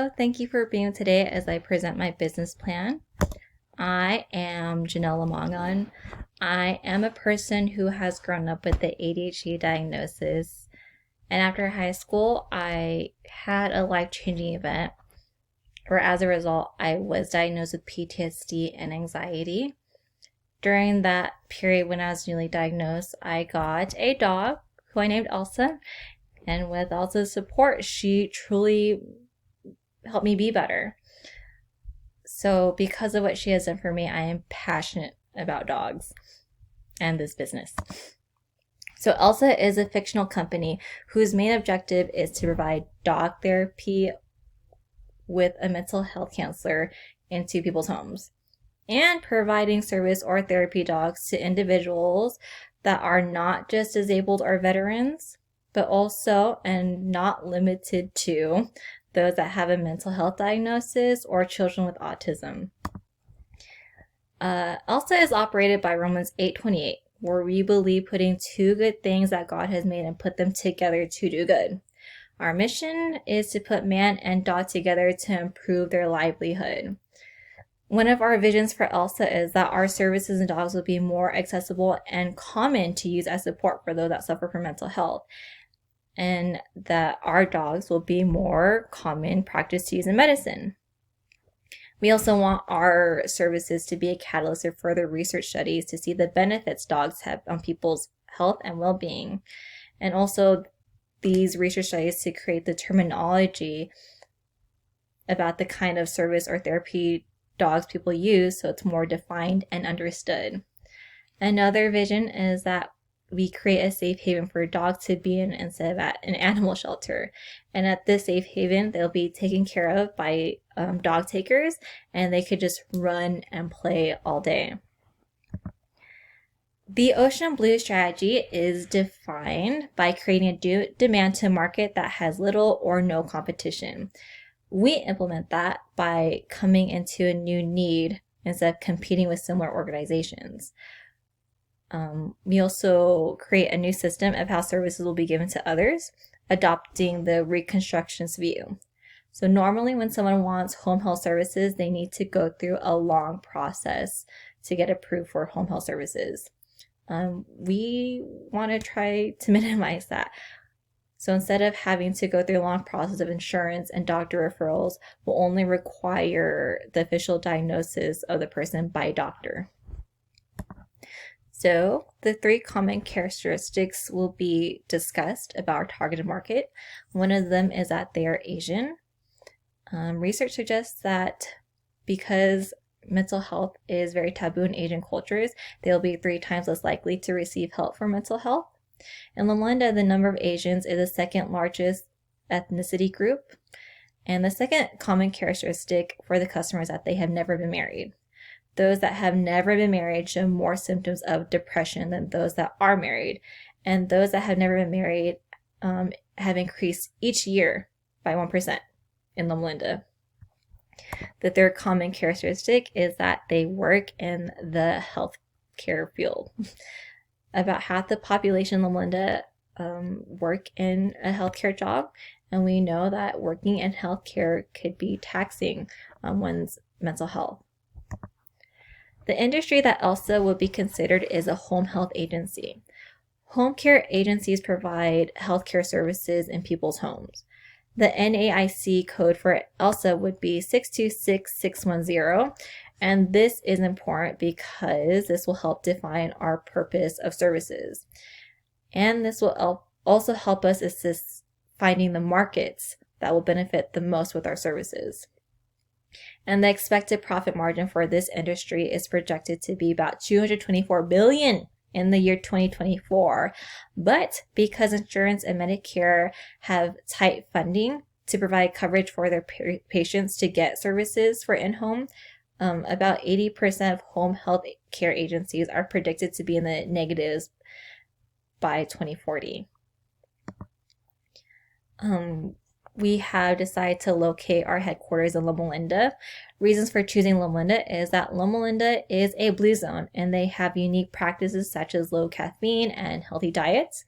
Hello, thank you for being today as I present my business plan. I am Janelle Lamongan. I am a person who has grown up with the ADHD diagnosis, and after high school, I had a life-changing event, or as a result, I was diagnosed with PTSD and anxiety. During that period when I was newly diagnosed, I got a dog who I named Elsa, and with Elsa's support, she truly help me be better. So because of what she has done for me, I am passionate about dogs and this business. So Elsa is a fictional company whose main objective is to provide dog therapy with a mental health counselor into people's homes and providing service or therapy dogs to individuals that are not just disabled or veterans, but also and not limited to those that have a mental health diagnosis or children with autism. Elsa is operated by Romans 8:28, where we believe putting two good things that God has made and put them together to do good. Our mission is to put man and dog together to improve their livelihood. One of our visions for Elsa is that our services and dogs will be more accessible and common to use as support for those that suffer from mental health, and that our dogs will be more common practice to use in medicine. We also want our services to be a catalyst for further research studies to see the benefits dogs have on people's health and well-being, and also these research studies to create the terminology about the kind of service or therapy dogs people use so it's more defined and understood. Another vision is that we create a safe haven for dogs to be in instead of at an animal shelter. And at this safe haven, they'll be taken care of by dog takers, and they could just run and play all day. The Ocean Blue strategy is defined by creating a demand to market that has little or no competition. We implement that by coming into a new need instead of competing with similar organizations. We also create a new system of how services will be given to others, adopting the reconstructionist view. So normally when someone wants home health services, they need to go through a long process to get approved for home health services. We want to try to minimize that. So instead of having to go through a long process of insurance and doctor referrals, we'll only require the official diagnosis of the person by a doctor. So the three common characteristics will be discussed about our targeted market. One of them is that they are Asian. Research suggests that because mental health is very taboo in Asian cultures, they'll be 3 times less likely to receive help for mental health. In Loma Linda, the number of Asians is the second largest ethnicity group. And the second common characteristic for the customer is that they have never been married. Those that have never been married show more symptoms of depression than those that are married. And those that have never been married have increased each year by 1% in Loma Linda. The third common characteristic is that they work in the healthcare field. About half the population in Loma Linda work in a healthcare job, and we know that working in healthcare could be taxing on one's mental health. The industry that Elsa would be considered is a home health agency. Home care agencies provide healthcare services in people's homes. The NAIC code for Elsa would be 626610, and this is important because this will help define our purpose of services. And this will also help us assist finding the markets that will benefit the most with our services. And the expected profit margin for this industry is projected to be about $224 billion in the year 2024. But because insurance and Medicare have tight funding to provide coverage for their patients to get services for in-home, about 80% of home health care agencies are predicted to be in the negatives by 2040. We have decided to locate our headquarters in Loma Linda. Reasons for choosing Loma Linda is that Loma Linda is a blue zone and they have unique practices such as low caffeine and healthy diets,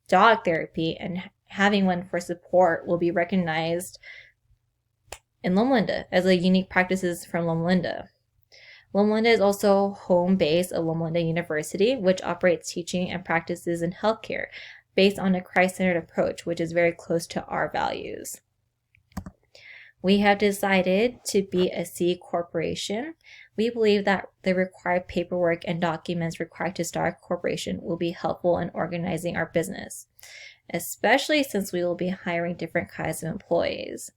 dog therapy, and having one for support will be recognized in Loma Linda as a unique practices from Loma Linda. Loma Linda is also home base of Loma Linda University, which operates teaching and practices in healthcare based on a Christ-centered approach, which is very close to our values. We have decided to be a C corporation. We believe that the required paperwork and documents required to start a corporation will be helpful in organizing our business, especially since we will be hiring different kinds of employees.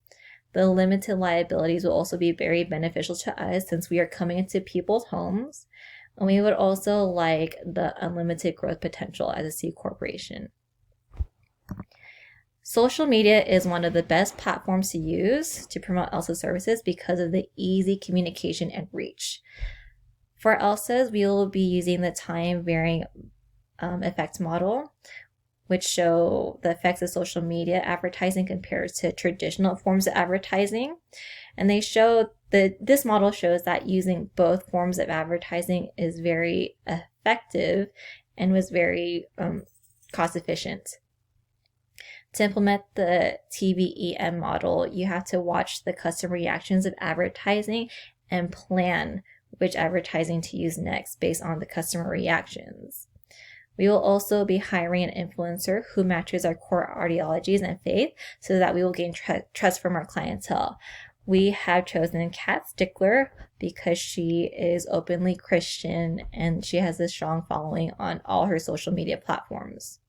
The limited liabilities will also be very beneficial to us since we are coming into people's homes, and we would also like the unlimited growth potential as a C corporation. Social media is one of the best platforms to use to promote ELSA services because of the easy communication and reach. For ELSAs, we will be using the time varying effects model, which show the effects of social media advertising compared to traditional forms of advertising. And they show that this model shows that using both forms of advertising is very effective and was very cost efficient. To implement the TVEM model, you have to watch the customer reactions of advertising and plan which advertising to use next based on the customer reactions. We will also be hiring an influencer who matches our core ideologies and faith so that we will gain trust from our clientele. We have chosen Kat Stickler because she is openly Christian and she has a strong following on all her social media platforms.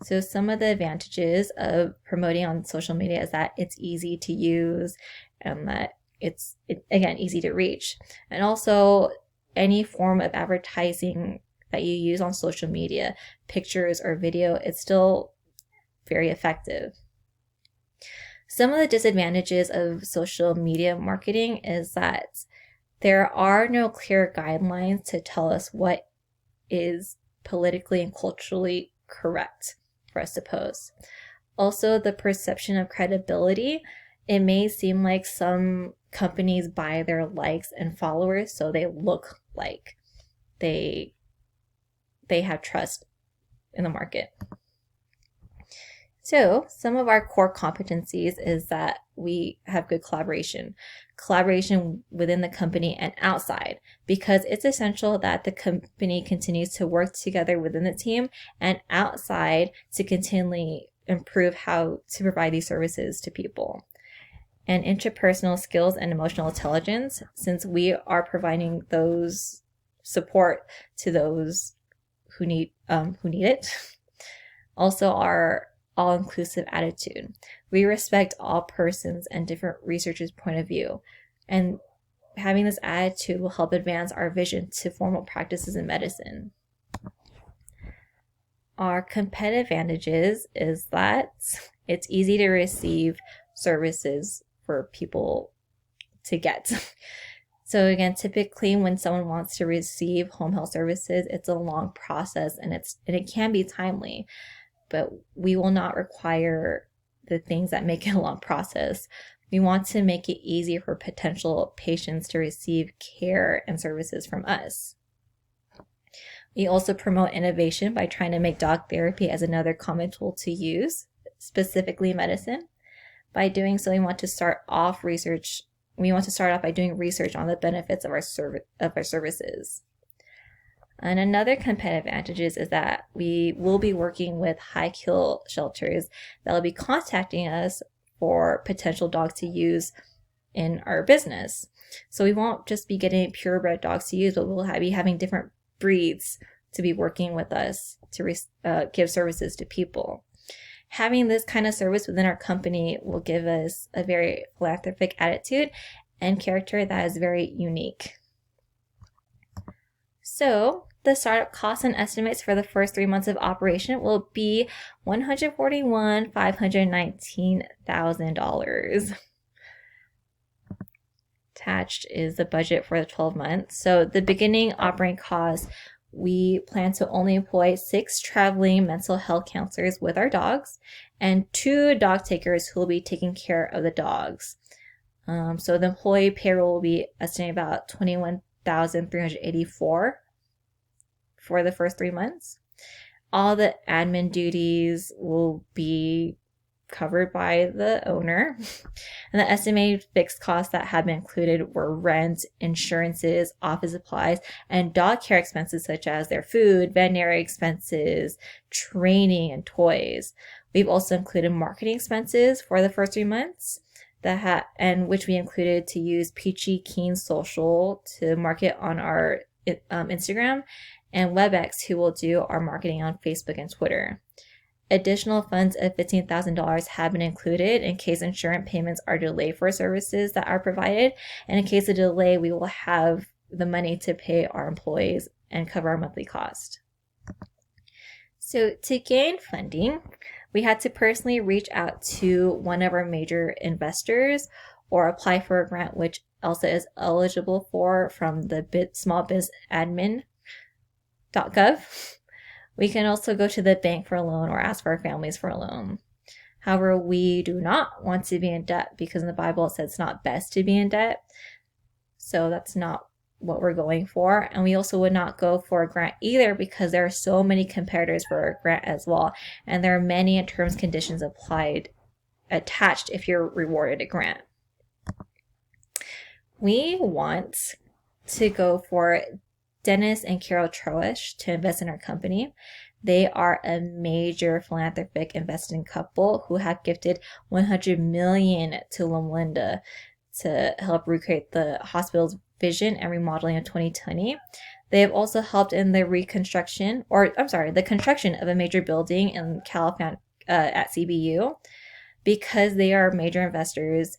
So some of the advantages of promoting on social media is that it's easy to use and that it's again, easy to reach. And also any form of advertising that you use on social media, pictures or video, it's still very effective. Some of the disadvantages of social media marketing is that there are no clear guidelines to tell us what is politically and culturally correct for us to post. Also, the perception of credibility, it may seem like some companies buy their likes and followers so they look like they have trust in the market. So some of our core competencies is that we have good collaboration within the company and outside, because it's essential that the company continues to work together within the team and outside to continually improve how to provide these services to people. And interpersonal skills and emotional intelligence, since we are providing those support to those who need it. Also, our all-inclusive attitude. We respect all persons and different researchers' point of view, and having this attitude will help advance our vision to formal practices in medicine. Our competitive advantages is that it's easy to receive services for people to get. So again, typically when someone wants to receive home health services, it's a long process and it can be timely, but we will not require the things that make it a long process. We want to make it easy for potential patients to receive care and services from us. We also promote innovation by trying to make dog therapy as another common tool to use, specifically medicine. By doing so, we want to start off by doing research on the benefits of our services. And another competitive advantage is that we will be working with high kill shelters that will be contacting us for potential dogs to use in our business. So we won't just be getting purebred dogs to use, but we'll be having different breeds to be working with us to give services to people. Having this kind of service within our company will give us a very philanthropic attitude and character that is very unique. So the startup costs and estimates for the first 3 months of operation will be $141,519,000. Attached is the budget for the 12 months. So the beginning operating costs, we plan to only employ 6 traveling mental health counselors with our dogs and 2 dog takers who will be taking care of the dogs. So the employee payroll will be estimated about $21,384 for the first 3 months. All the admin duties will be covered by the owner. And the estimated fixed costs that have been included were rent, insurances, office supplies, and dog care expenses such as their food, veterinary expenses, training, and toys. We've also included marketing expenses for the first 3 months and which we included to use Peachy Keen Social to market on our Instagram, and WebEx, who will do our marketing on Facebook and Twitter. Additional funds of $15,000 have been included in case insurance payments are delayed for services that are provided. And in case of delay, we will have the money to pay our employees and cover our monthly cost. So to gain funding, we had to personally reach out to one of our major investors or apply for a grant, which Elsa is eligible for from the smallbizadmin.gov. We can also go to the bank for a loan or ask our families for a loan. However, we do not want to be in debt because in the Bible it says it's not best to be in debt. So that's not what we're going for. And we also would not go for a grant either because there are so many competitors for a grant as well. And there are many terms and conditions attached if you're rewarded a grant. We want to go for Dennis and Carol Troesch to invest in our company. They are a major philanthropic investing couple who have gifted $100 million to Loma Linda to help recreate the hospital's vision and remodeling of 2020. They have also helped in the construction of a major building in California at CBU. Because they are major investors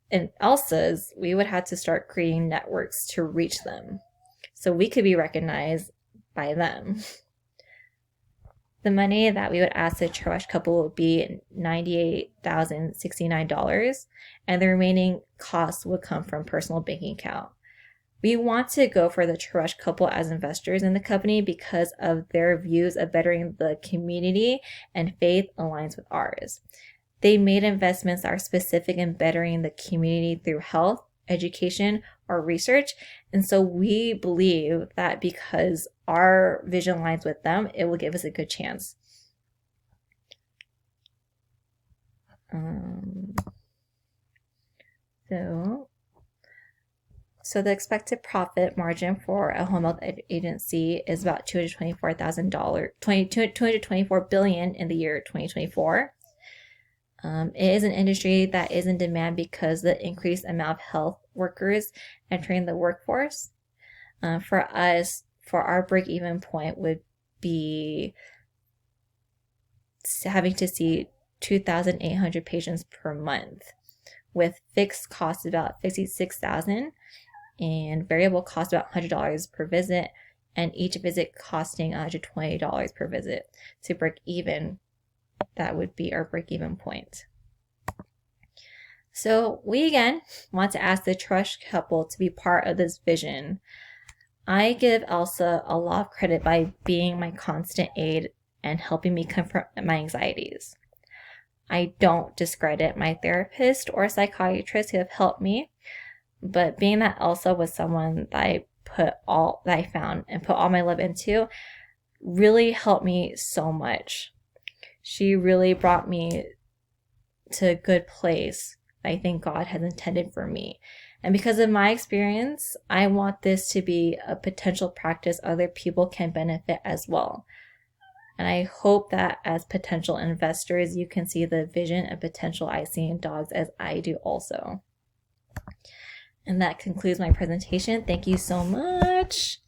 in Elsa's, we would have to start creating networks to reach them so we could be recognized by them. The money that we would ask the Troesch couple would be $98,069, and the remaining costs would come from personal banking account. We want to go for the Troesch couple as investors in the company because of their views of bettering the community and faith aligns with ours. They made investments that are specific in bettering the community through health, education, or research. And so we believe that because our vision aligns with them, it will give us a good chance. So the expected profit margin for a home health agency is about $224 billion in the year 2024. It is an industry that is in demand because the increased amount of health workers entering the workforce. For us, for our break-even point would be having to see 2,800 patients per month, with fixed costs about $56,000 and variable cost about $100 per visit, and each visit costing $120 per visit to break even. That would be our break-even point. So we again want to ask the Troesch couple to be part of this vision. I give Elsa a lot of credit by being my constant aid and helping me confront my anxieties. I don't discredit my therapist or psychiatrist who have helped me, but being that Elsa was someone that I found and put all my love into really helped me so much. She really brought me to a good place I think God has intended for me. And because of my experience, I want this to be a potential practice other people can benefit as well. And I hope that as potential investors, you can see the vision and potential I see in dogs as I do also. And that concludes my presentation. Thank you so much.